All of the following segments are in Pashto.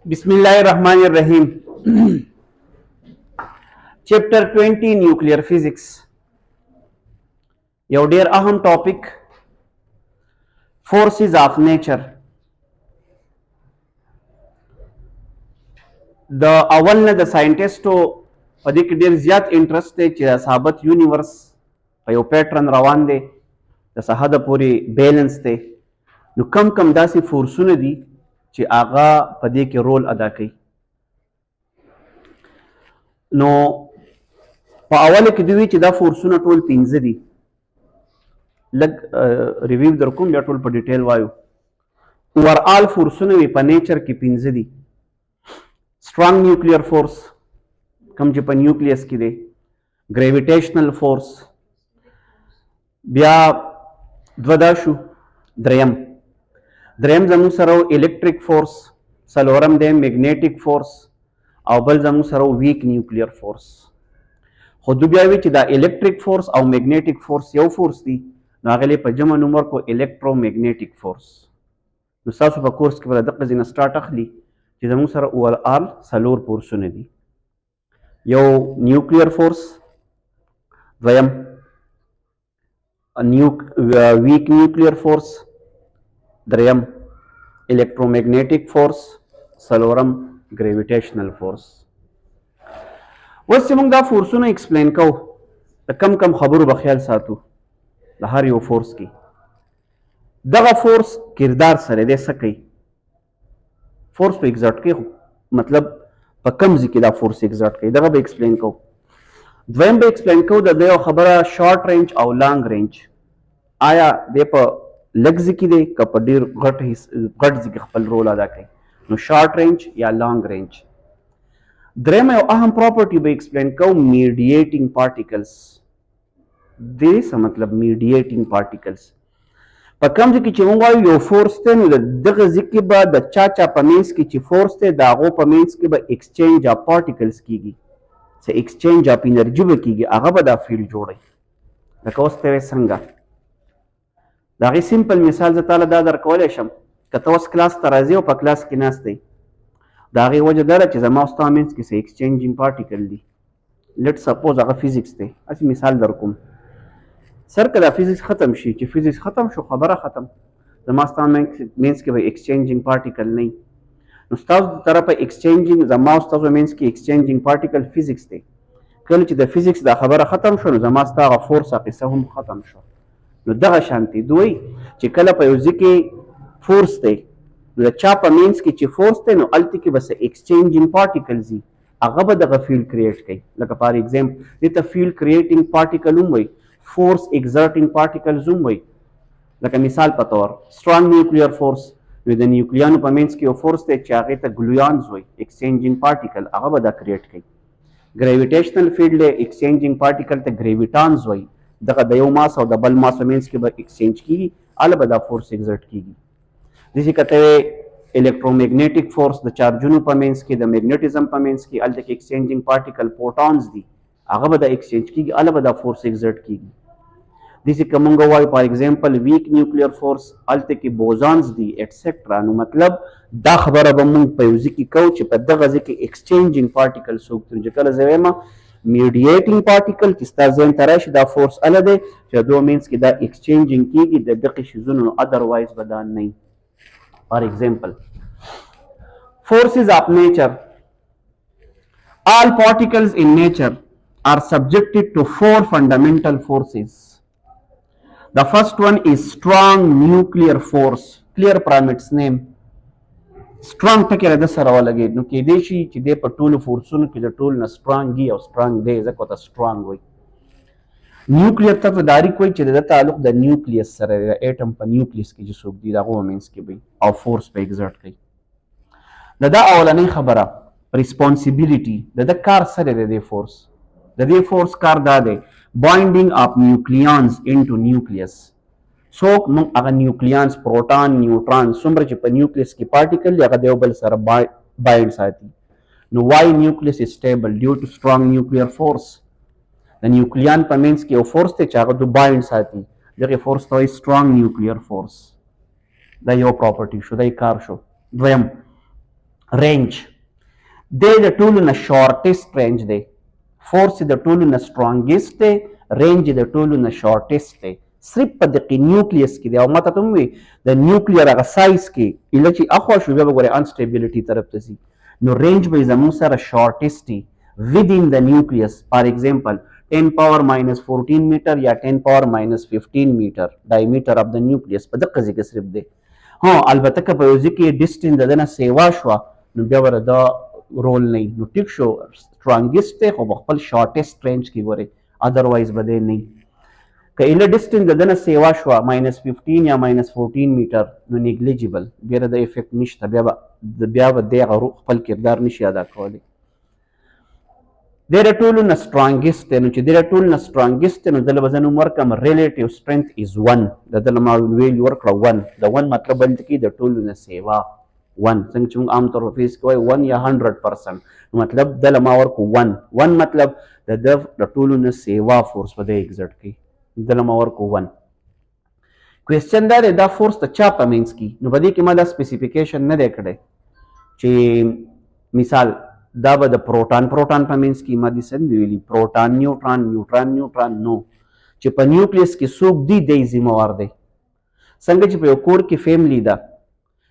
Bismillahirrahmanirrahim. Chapter 20 Nuclear Physics. Your dear aham topic Forces of Nature. The اول نه د ساينټیسټو په دې کې ډیر زیات انټرست دی چې د ثابت یونیورس په یو پیټرن روان دی د څه حده پورې بیلنس دی نو کم کم داسې فورسونه دي چې هغه په دې کې رول ادا کوي نو په اوله کې دوی چې دا فورسونه ټول 15 دي لږ ریویو در کوم بیا ټول په ډیټیل وایو اوورآل فورسونه وي په نیچر کې 15 دي strong nuclear force کوم چې په نیوکلیس کې دی gravitational force بیا دوه دا شو دریم زموږ سره electric force څلورم دی magnetic force او بل زموږ سره weak nuclear force خو دوی بیا وی چې دا electric force او magnetic force یو فورس دی نو هغه په جمع نوم ورکو electromagnetic force نو تاسو په کورس کې به دغه ځینې سٹارټ اخلي چې زموږ سره اوورآل څلور فورسونه دي یو نیوکلیر فورس دویم ویک نیوکلیر فورس دریم electromagnetic force څلورم gravitational force اوس چې موږ دا فورسونه ایکسپلین کوو د کم کم خبرو به خیال ساتو د هر یو فورس کې دغه فورس کردار سره دی څه کوي فورس په ایگزرټ کوي مطلب په کم ځای کې دا فورس ایگزرټ کوي دغه به ایکسپلین کوو دویم به ایکسپلین کوو د یو خبره شارټ رینج او لانګ رینج آیا د په لږ ځای کې دی که په ډېر غټ ځای کې خپل رول ادا کوي نو شارټ رینج یا لانګ رینج دریم یو اهم پراپرټي به ایکسپلین کوو میډیټینګ پارټیکلز دې څه مطلب میډیټینګ پارټیکلز په کوم ځای کې چې موږ وایو یو فورس دی نو د دغه ځای کې به د چا په منځ کې چې فورس دی د هغو په منځ کې به ایکسچینج اف پارټیکلز کیږي څه ایکسچینج اف انرژي به کیږي هغه به دا فیلډ جوړوي لکه اوس ته څنګه د هغې سمپل مثال زه تاله دا درکولی شم که ته اوس کلاس ته راځې او په کلاس کې ناست دی د هغې وجه دا ده چې زما او ستا منځ کې څه ایکسچینجینګ پارټیکل دي لیټ سپوز هغه فزیکس دی هسې مثال در کوم سر که دا فزیکس ختم شي چې فزیکس ختم شو خبره ختم زما ستا منځ کې به ایکسچینجینګ پارټیکل نه نو ستاسو د طرفه ایکسچینجینګ زما او ستاسو منځ کې ایکسچینجینګ پارټیکل فزیکس دی کله چې د فزیکس دا خبره ختم شو نو زما ستا هغه فورس قصه هم ختم شو نو دغه شانتي دوی چې کله په یو ځای کې فورس دی نو د چا په منځ کې چې فورس دی نو هلته کې به څه ایکسچینجینګ پارټیکلز وي هغه به دغه فیلډ کریټ کوي لکه فار ایگزامپل دې ته فیلډ کریټینګ پارټیکل هم وایي force exerting particles هم وایي لکه مثال په طور strong nuclear force نو د نیوکلیانو په منځ کې یو فورس دی چې هغې ته ګلویانز وایي ایکسچینجینګ پارټیکل هغه به دا کریټ کوي ګریویټیشنل فیلډ دی ایکسچینجینګ پارټیکل ته ګریویټانز وایي دغه د یو ماس او د بل ماس په منځ کې به ایکسچینج کیږي هله به دا فورس ایگزرټ کیږي داسې که ته الکترومیګنیټک فورس د چارجونو په منځ کې د میګنیټیزم په منځ کې هلته کې ایکسچینجینګ پارټیکل پروټونز دي هغه به دا ایکسچینج کیږي هله به دا فورس ایگزرټ کیږي داسې که موږ وایو فار ایگزامپل ویک نیوکلیر فورس هلته کې بوزانز دي ایټسیکټرا نو مطلب دا خبره به موږ په یو ځای کې کوو چې په دغه ځای کې ایکسچینجینګ پارټیکل څوک دي چې کله زه وایم میډیټینګ پارټیکل چې ستا ذهن ته راشي دا فورس هله دی چې د دوه منځ کې دا ایکسچینجینګ کیږي د دغې شیزونو نو ادروایز به دا نه وي فار ایگزامپل forces of nature all particles in nature are subjected to four fundamental forces. The first one is strong nuclear force. Clear from its name. Strong ټکی د سره ولګېد نو کېدای شي چې دی په ټولو فورسونو کې د ټولو نه سټرانګ وي او سټرانګ دی ځکه ورته سټرانګ وایي نیوکلیر ته داریک وایي چې د ده تعلق د نیوکلیس سره دی د ایټم په نیوکلیس کې چې څوک دي د هغو منځ کې وي او فورس په ایګزرټ کوي د ده اولنۍ خبره ریسپانسیبیلیټي د ده کار څه دی د دې فورس د دې فورس کار دا دی binding of nucleons into nucleus څوک موږ هغه نیوکلیانز پروټان نیوټران څومره چې په نیوکلیس کې پارټیکل دی هغه د یو بل سره بایند ساتي نو وای نیوکلیس از سټیبل ډیو ټو سټرانګ نیوکلیر فورس د نیوکلیان په منځ کې یو فورس دی چې هغه د بایند ساتي دغې فورس ته وایي سټرانګ نیوکلیر فورس دا یو پراپرټي شو دا یې کار شو دویم range دی د ټولو نه شارټیسټ رینج دی، فورس د ټولو نه سټرانګیسټ دی، رینج د ټولو نه شارټیسټ دی. صرف په دقیق نیوکلیس کې دی. او ما ته ته ووایي د نیوکلیر هغه سایز کې ایله چې اخوا شو بیا به ګورې انسټیبلټي طرف ته ځي، نو رینج به یې زموږ سره شارټیسټ وي within the nucleus. For example 10 power minus 14 meter یا 10 power minus 15 meter diameter of the nucleus په دقه ځای کې صرف دی. البته که په یو ځای کې ډسټنس د ده نه سیوا شوه نو بیا به دا رول نه وي. نو ټیک شو سټرانګیسټ دی خو په خپل شارټیسټ رینج کې ګورئ، ادروایز به دی نه وي. که ایله ډسټنس د ده نه سیوا شوه -15 یا -14 میټر نو نیګلیجیبل، بیا د افیکټ نشته، بیا به دی هغه خپل کردار نشي ادا کولی. دی د ټولو نه سټرانګیسټ دی. نو چې دی د ټولو نه سټرانګیسټ دی نو دله به زه نوم ورکړم ریلیټیو سټرنث از 1. د دله ما ویلو ورکړه 1. د 1 مطلب دلته کې د ټولو نه سیوا 1، څنګه چې موږ عام طور په فیز کې وایو 1 یا 100%، نو مطلب دله ما ورکړو 1. 1 مطلب د ټولو نه سیوا فورس به دی ایګزرټ کوي، دله ما ورکړو 1. کوېسچن دا دی دا فورس د چا په منځ کې، نو په دې کې ما دا سپیسیفیکیشن نه دی کړی چې مثال دا به د پروټان په منځ کې ما دې څه نه ویلي پروټان نیوټران نو چې په نیوکلیس کې څوک دی دی ذمہوار دی. څنګه چې په یو کور کې فیملی ده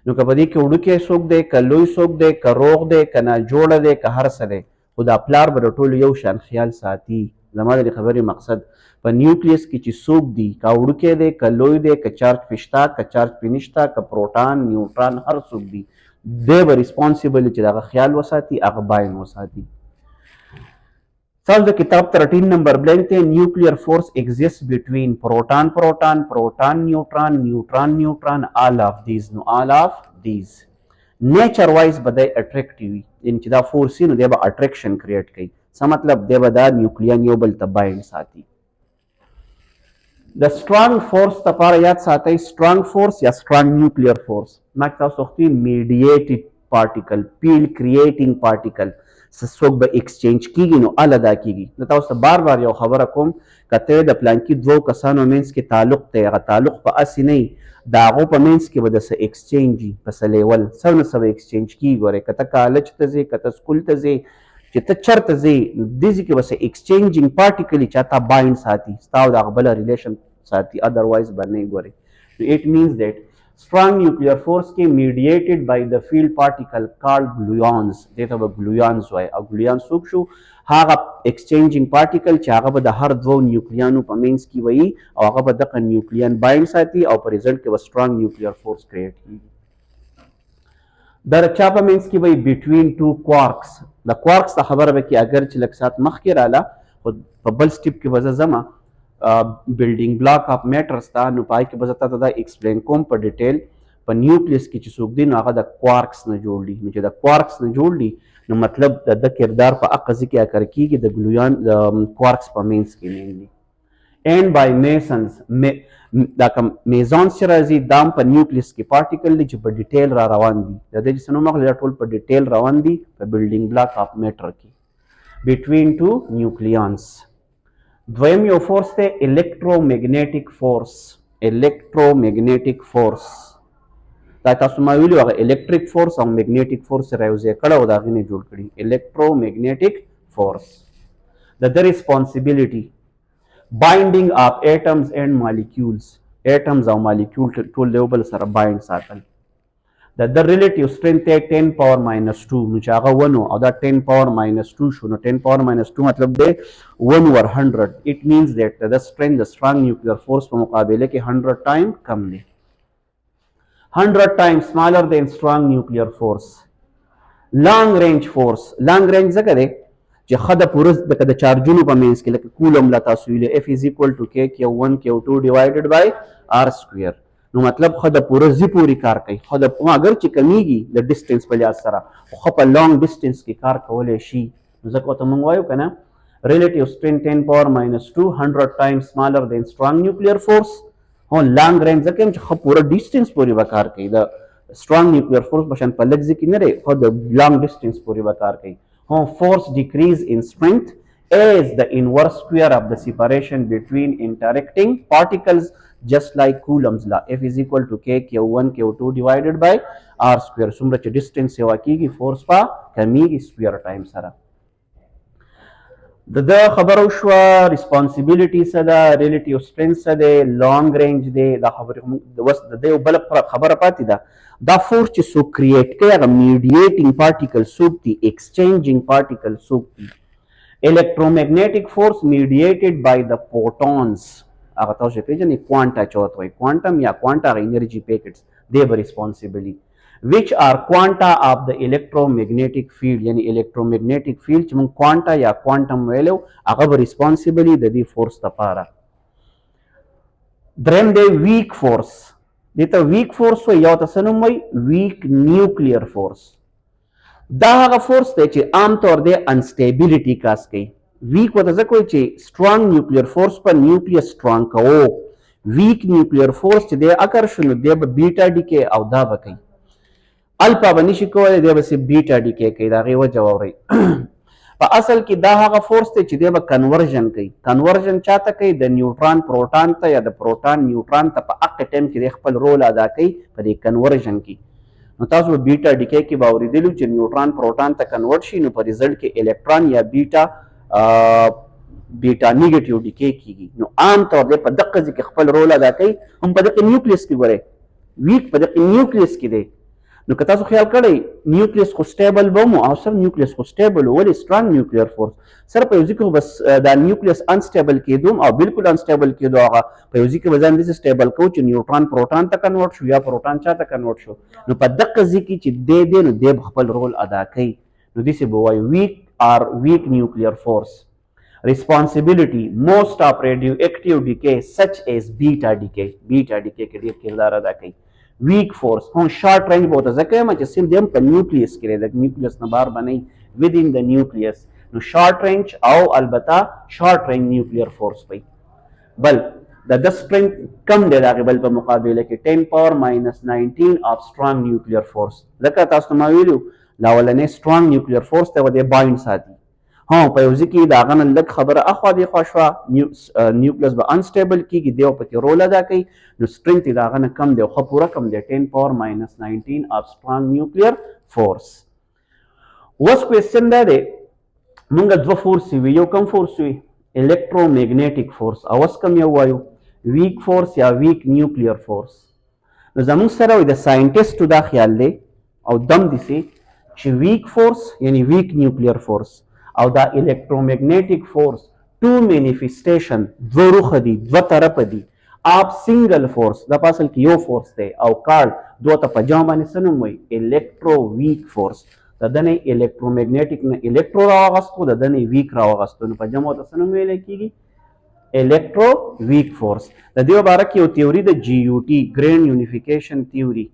نو که په دې کې وړوکی څوک دی که لوی څوک دی که روغ دی که ناجوړه دی که هر څه دی، خو دا پلار به د ټولو یو شان خیال ساتي. زما د دې خبرې مقصد په نیوکلیس کې چې څوک دی که وړوکی دی که لوی دی که چارج پې شته که چارج پې نشته که پروټان نیوټران هر څوک دی دی به ریسپانسیبل چې د هغه خیال وساتي، هغه باین وساتي. تاسو د کتاب 13 نمبر بلینک دی نیوکلیر فورس ایگزیسٹ بټوین پروټان نیوټران all of these. نو all of these نیچر وایز به دی اټریکټیو وي، یعنې چې دا فورس وي نو دی به اټریکشن کریټ کوي. څه مطلب دی به دا نیوکلیان یو بل ته باینډ ساتي. د سټرانګ فورس لپاره یاد ساتئ سټرانګ فورس یا سټرانګ نیوکلیر فورس ما تاسو وختي میډیټډ پارټیکل پیل کریټینګ پارټیکل څوک به ایکسچینج کیږي نو الدا کیږي. نو تاسو بار بار یو خبره کوم کته د پلانکی دوه کسانو مینس کې تعلق دی، هغه تعلق په اسی نه دا هغه په مینس کې به د څه ایکسچینج په څه لیول څه نه څه ایکسچینج کیږي. ګوره کته کالج ته ځي کته سکول ته ځي چې ته چرته ځي دې کې بس ایکسچینجینګ پارټیکل چاته باینډ ساتي ستاسو د خپل ریلیشن ساتي، ادروایز باندې ګوري. So it means that strong nuclear force can mediated by the field particle called gluons. دته به gluons وای او gluons څوک شو هغه exchanging particle چې هغه به د هر دوه نیوکلیانو په مینس کې وي او هغه به دغه نیوکلیان باینډ ساتي او په ریزلټ کې به strong nuclear force create کیږي. در چا په مینس کې وي between two quarks. د quarks ته خبره به کې اگر چې لږ سات مخکې رااله خو په بل سټیپ کې به زما بلډینګ بلاک اف میټر ستا نو پای کې به زه تاته دا ایکسپلین کوم په ډیټیل. په نیوکلیس کې چې څوک دی نو هغه د کوارکس نه جوړ دي، نو چې د کوارکس نه جوړ دي نو مطلب د کردار په هغه ځای کې اکر کېږي د ګلویان د کوارکس په مینس کې مینلی. اینډ بای میسنز دا کوم میزونز چې راځي دا په نیوکلیس کې پارټیکل دي چې په ډیټیل را روان دي، د دې چې نوم اخلي ټول په ډیټیل روان دي په بلډینګ بلاک اف میټر کې بټوین ټو نیوکلیانز. دویم یو فورس دی الکترومagnetic فورس. الکترومagnetic فورس دا تاسو ما ویلو هغه الکتریک فورس او میګنیټیک فورس سره یو ځای کړه او دا غینه جوړ کړي الکترومagnetic فورس. د ریسپانسیبিলিټي بایندینګ اف ایټمز اینڈ مالیکولز، ایټمز او مالیکول ټول یو بل سره بایند ساتل. د ریلیټیو سټرنث 10 پاور ماینس 2 نو چې هغه 1 او دا 10 پاور ماینس 2 شو نو 10 پاور ماینس 2 مطلب دی 1/100. اٹ مینز دیٹ د سټرنث د سټرانګ نیوکلیر فورس په مقابله کې 100 ټایم کم دی، 100 ټایم سمالر دین سټرانګ نیوکلیر فورس. لانګ رینج فورس، لانګ رینج څه کوي چې خد پورس د چارجونو په مینس کې لکه کولم لا تاسو ویل F = K1 Q2 / R². نو مطلب خو د پوره زی پوری کار کوي، خو د اگر چې کمیږي د ډیسټنس په لحاظ سره خو په لانګ ډیسټنس کې کار کولای شي. نو ځکه ته مونږ وایو کنه ریلیټیو سټرنث 10 پاور ماینس 2 100 ټایمز سمالر دین سټرانګ نیوکلیر فورس. هو لانګ رینج ځکه چې خو پوره ډیسټنس پوری وکړ کوي، د سټرانګ نیوکلیر فورس بشن په لږ ځکه نه لري خو د لانګ ډیسټنس پوری وکړ کوي. هو فورس ډیکریز ان سټرنث is the inverse square of the separation between interacting particles, just like Coulomb's law. F is equal to K Q1 Q2 divided by R square. څومره چې distance یې واقعي force په کمیږي square time سره. د خبرو شو responsibility څه ده، relative strength څه ده، long range دی. دا خبره وس د دې بل خبره پاتې ده. دا فورس چې سو کریټ کوي هغه میډیټینګ پارټیکل څوک دي، ایکسچینجینګ پارټیکل څوک دي. electromagnetic force mediated by the photons هغه تاسو پیژنئ کوانټا چوت وای کوانټم یا کوانټا انرژي پیکټس they were responsibility which are quanta of the electromagnetic field یعنی electromagnetic field چې موږ کوانټا یا کوانټم ویلو هغه responsibility د دې فورس لپاره. دریم دی ویک فورس. دته ویک فورس وای یو تاسو نوم وای ویک نیوکلیر فورس. دا هغه فورس دی چې عام طور دی انسټیبিলিټي کاس کوي. ویک وته ځکه وایي چې سترونګ نیوکلیر فورس په نیوکلیس سترونګ کوو. ویک نیوکلیر فورس چې دی اکر شنو دی به بیټا ډیکې او دا به کوي. الفا به نشي کولی دی به صرف بیټا ډیکې کوي. د هغې وجه واورئ. په اصل کې دا هغه فورس دی چې دی به کنورژن کوي. کنورژن چاته کوي؟ د نیوټران پروټان ته یا د پروټان نیوټران ته په هغه ټایم کې دی خپل رول ادا کوي په دې کنورژن کې. نو تاسو به بیټا ډیکې کې به اورېدلو چې نیوټران پروټان ته کنورټ شي نو په ریزلټ کې الکترون یا بیټا نیگیټیو ډیکې کیږي. نو عام طور دی په دقه ځای کې خپل رول ادا کوي. هم په دغه نیوکلیس کې ګورئ ویک په دغه نیوکلیس کې دی. نو که تاسو خیال کړئ نیوکلیس خو سټیبل به مو او سر نیوکلیس خو سټیبل ولې سترونګ نیوکلیر فورس سره په یو ځای کې بس دا نیوکلیس انسټیبل کېدو او بالکل انسټیبل کېدو هغه په یو ځای کې به ځان داسې سټیبل کوو چې نیوټران پروټان ته کنورټ شو یا پروټان چا ته کنورټ شو. نو په دقه ځای کې چې دی نو دی خپل رول ادا کوي. نو داسې به وایي ویک or weak nuclear force. Responsibility most of radioactive decay such as beta decay. Beta decay کې ډېر کردار ادا کوي. weak force هم short range به ورته ځکه وایم چې صرف دی هم په نیوکلیس کې دی د نیوکلیس نه بهر به نه within the nucleus. نو short range او البته short range nuclear force وایي. بل د strength کم دی د هغې بل په مقابله کې 10 power minus 19 of strong nuclear force. ځکه تاسو ته ما ویلو لا ولنې سترونګ نیوکلیر فورس ته ودې بایند ساتي. په یو ځای کې د هغه نه لږ خبره اخوا دېخوا شوه نیوکلیس به انسټیبل کېږي دی پکې رول ادا کوي. نو سټرنګ یې د هغه نه کم دی خو پوره کم دی 10 power minus 19 of strong nuclear force. اوس کوېسچن دا دی مونږ دوه فورس وي یو کم فورس وي الکترومیګنیټک فورس او اوس کم یو وایو ویک فورس یا ویک نیوکلیر فورس. نو زموږ سره وایي د ساینټسټو دا خیال دی او دم دسې چې ویک فورس یعنی ویک نیوکلیر فورس او دا الکترومیګنیټک فورس ټو مینیفیسټیشن دوه روخه دي دوه طرفه دي آپ سنگل فورس دا په اصل کې یو فورس دی او کارډ دوه ته په جمع باندې څه نوم وایي الکترو ویک فورس. د ده نه الکترومیګنیټک نه الکترو راواغستو د ده نه ویک راواغستو نو په جمع ته څه نوم ویلی کېږي الکترو ویک فورس. د دې باره کې یو تیوري د جی یو ټي ګرینډ یونیفیکیشن تیوري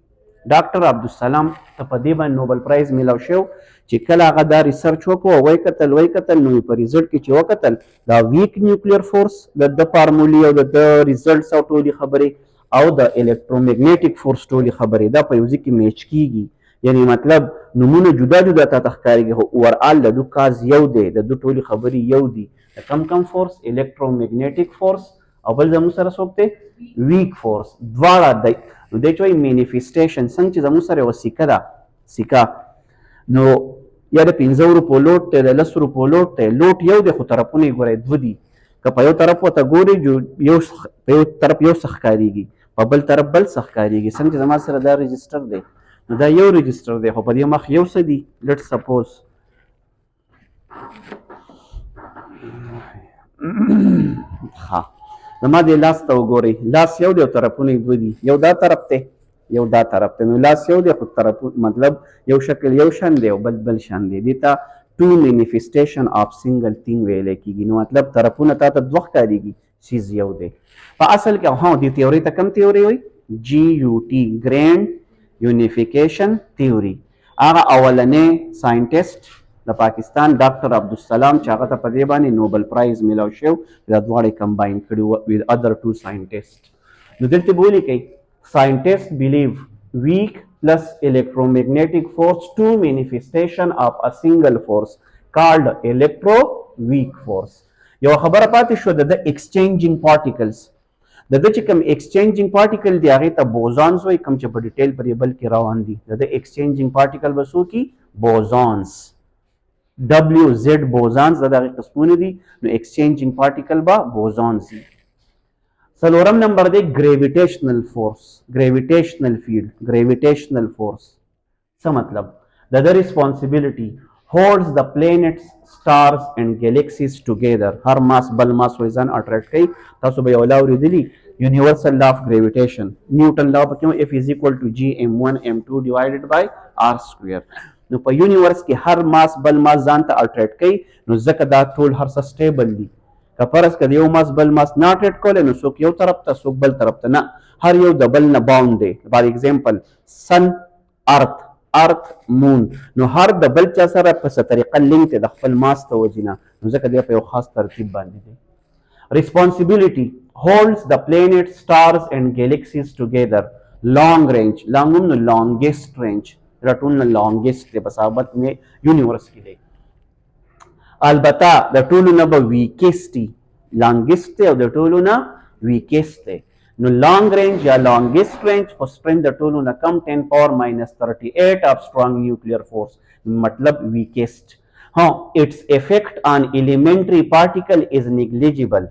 ډاکټر عبدالسلام ته په دې باندې نوبل پرایز میلاو شو چې کله هغه دا ریسرچ وکړو وایي کتل نو په ریزلټ کې چې وکتل دا ویک نیوکلیر فورس د فارمولې او د ریزلټس او ټولې خبرې او د الکترومیګنیټک فورس ټولې خبرې دا په یو ځای کې میچ کیږي. یعنی مطلب نمونه جدا جدا تا ښکارېږي خو اوورآل د دوه کاز یو دی د دوه ټولې خبرې یو دي. د کم فورس الکترومیګنیټک فورس او بل زموږ سره څوک دی ویک فورس دواړه دی. نو دی چې وایي مینیفیسټیشن څنګه چې زموږ سره یوه سکه ده سکه نو یا د 15 روپو لوټ دی د 10 روپو لوټ دی لوټ یو دی خو طرفونه یې ګورئ دوه دي. که په یو طرف ورته ګورئ په یو طرف یو څه ښکارېږي په بل طرف بل څه ښکارېږي. څنګه چې زما سره دا رجسټر دی نو دا یو رجسټر دی خو په دې مخ یو څه دي لیټ سپوز ښه زما دې لاس ته وګورئ لاس یو دی او طرفونه یې دوه دي یو دا طرف دی یو دا طرف دی. نو لاس یو دی خو طرفونه مطلب یو شکل یو شان دی او بل شان دی. دې ته ټو مینیفیسټیشن آف سنګل تھنګ ویلی کېږي. نو مطلب طرفونه تا ته دوه ښکارېږي چیز یو دی. په اصل کې دې تیوري ته کوم تیوري وایي جی یو ټي ګرینډ یونیفیکیشن تیوري. هغه اولنی ساینټسټ د پاکستان ډاکټر عبدالسلام چې هغه ته په دې باندې نوبل پرایز میلاو شو دا دواړه کمباین کړي with other two scientists. نو دلته به ولیکئ scientists believe weak plus electromagnetic force two manifestation of a single force called electro weak force. یو خبره پاتې شو د exchanging particles. د چې کوم exchanging particle دی هغه ته bosons وایي، کوم چې په ډیټیل پر یې بل کې روان دي. د exchanging particle به څوک وي؟ bosons. WZ bosons د دغه قسمونه دي، نو exchanging particle به bosons وي. څلورم نمبر دی gravitational force، gravitational field، gravitational force. څه مطلب؟ د responsibility holds the planets, stars and galaxies together. هر ماس بل ماس وایي ځان اټریکټ کوي. تاسو به یو لا اورېدلي universal law of gravitation، نیوټن لا پکې F is equal to G m1 m2 divided by r square. نو په یونیورس کې هر ماس بل ماس ځان ته اټریکټ کوي، نو ځکه دا ټول هر څه سټیبل دي. که فرض کړه یو ماس بل ماس نه اټریکټ کولی، نو څوک یو طرف ته څوک بل طرف ته نه، هر یو د بل نه باوند دی. فار ایگزامپل سن، ارث، مون، نو هر د بل چا سره په څه طریقه لینک دی د خپل ماس ته وجې نه، نو ځکه دی په یو خاص ترتیب باندې دی. responsibility holds the planets, stars and galaxies together. long range، long نو longest range، دا ټول نه longest دی په ثابت نه یونیورس کې دی. البته د ټولو نه به weakest دی، longest دی او د ټولو نه weakest دی. نو long range یا longest range خو strength د ټولو نه کم 10 power minus 38 of strong nuclear force، مطلب weakest. ها its effect on elementary particle is negligible.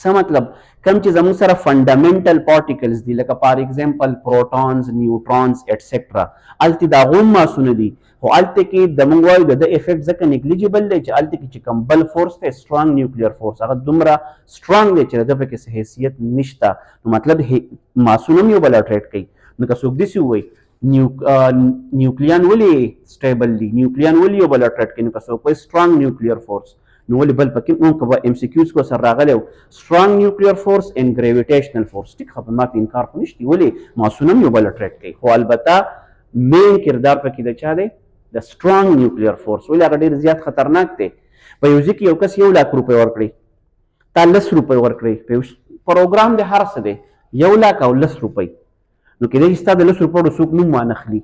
څه مطلب؟ کم چې زموږ سره فنډامنټل پارټیکلز دي لکه فار ایگزامپل پروټونز، نیوټرونز ایټسټرا، هلته د هغو ماسونه دي، خو هلته کې د موږ وایو د افیکټ ځکه نیګلیجیبل دی چې هلته کې چې کوم بل فورس دی سټرانګ نیوکلیر فورس هغه دومره سټرانګ دی چې د ده پکې څه حیثیت نشته. نو مطلب ماسونه هم یو بل اټریټ کوي. نو که څوک داسې ووایي نیوکلیان ولې سټیبل دي، نیوکلیان ولې یو بل اټریټ کوي، نو که څوک وایي سټرانګ نیوکلیر فورس، نو ولې بل پکې مونږ که به ام سی کیوز کو سره راغلی و سټرانګ نیوکلیر فورس اینډ ګریویټیشنل فورس، ټیک خو په ما کې انکار خو نشته، ولې ماسونه هم یو بل اټریکټ کوي، خو البته مین کردار پکې د چا دی؟ د سټرانګ نیوکلیر فورس. ولې هغه ډېر زیات خطرناک دی. په یو ځای کې یو کس 1 لک روپۍ ورکړي، تا 10 روپۍ ورکړي، په یو پروګرام دی هر څه دی 1 لک او 10 روپۍ، نو کېدای شي ستا د 10 روپیو څوک نوم وانخلي،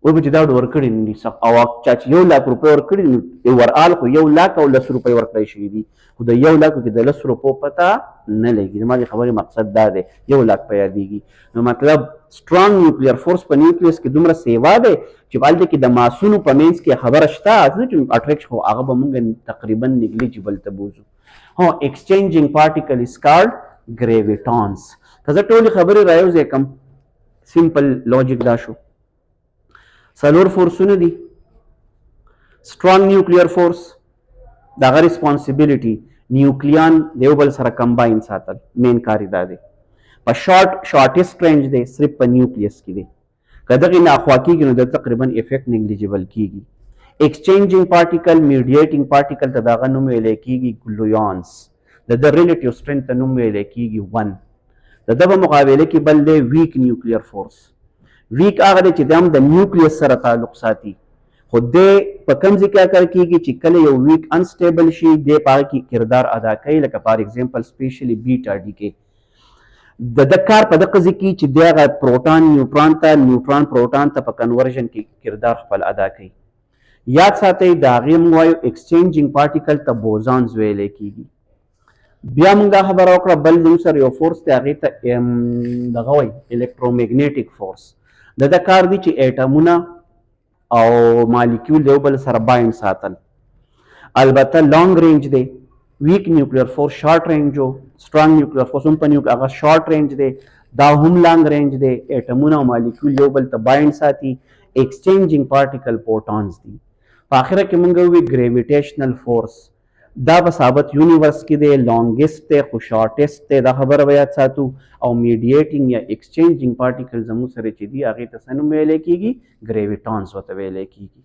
وایي به چې دا ورکړي نه دي، او چا چې 1 لک روپۍ ورکړي نو ورآل خو 1 لک او 10 روپۍ ورکړی شوي دي، خو د 1 لکو کې د 10 روپو پته نه لګي. زما د خبرې مقصد دا دی 1 لک په یادېږي. نو مطلب سټرانګ نیوکلیر فورس په نیوکلیس کې دومره سیوا دی چې هلته کې د ماسونو په منځ کې خبره شته، چې اټریکشن خو هغه به موږ تقریبا نیګلیجیبل ته بوزو. هو ایکسچینجینګ پارټیکل از کالډ ګریویټانس. که زه ټولې خبرې رایوځای کړم، سمپل لوجیک دا شو. څلور فورسونه دي. سټرانګ نیوکلیر فورس دغه ریسپانسیبیلیټي نیوکلیان د یو بل سره کمباین ساتل، مین کار دا دی. په شارټیسټ رینج دی، صرف په نیوکلیس کې دی. که دغې نه اخوا کېږي نو د تقریبا افیکټ نیګلیجیبل کېږي. ایکسچینجینګ پارټیکل میډیټینګ پارټیکل ته دغه نوم ویلی کېږي ګلویانس، د ده ریلیټیو سټرینث ته نوم ویلی کېږي 1. د ده په مقابله کې بل دی ویک نیوکلیر فورس. ویک هغه دی چې د هم د نیوکلیس سره تعلق ساتي، خو دی په کوم ځای کې کار کېږي چې کله یو ویک انسټیبل شي دی په هغه کې کردار ادا کوي، لکه فار ایگزامپل سپیشلی بیټا ډي کې د ده کار په دغه ځای کې چې دی هغه پروټان نیوټران ته، نیوټران پروټان ته په کنورژن کې کردار خپل ادا کوي. یاد ساتئ د هغې موږ وایو ایکسچینجینګ پارټیکل ته بوزانز ویلی کېږي. بیا موږ دا خبره وکړه بل زموږ سره یو فورس دی هغې ته دغه وایي الکترومیګنیټک فورس. د ده کار دی چې ایټمونه او مالیکیول د یو بل سره باینډ ساتل. البته لانګ رینج دی. ویک نیوکلیر فورس شارټ رینج و، سټرانګ نیوکلیر فورس هم په هغه شارټ رینج دی، دا هم لانګ رینج دی. ایټمونه او مالیکیول یو بل ته باینډ ساتي. ایکسچینجینګ پارټیکل پروټونز دي. په آخره کې موږ ووایو ګریویټیشنل فورس دا په ثابت یونیورس کې دی، لانګیسټ دی خو شارټیسټ دی، دا خبره به یاد ساتو. او میډیټینګ یا ایکسچینجینګ پارټیکل زموږ سره چې دي هغې ته څه نوم ویلی کېږي؟ ګریویټانس ورته ویلی کېږي.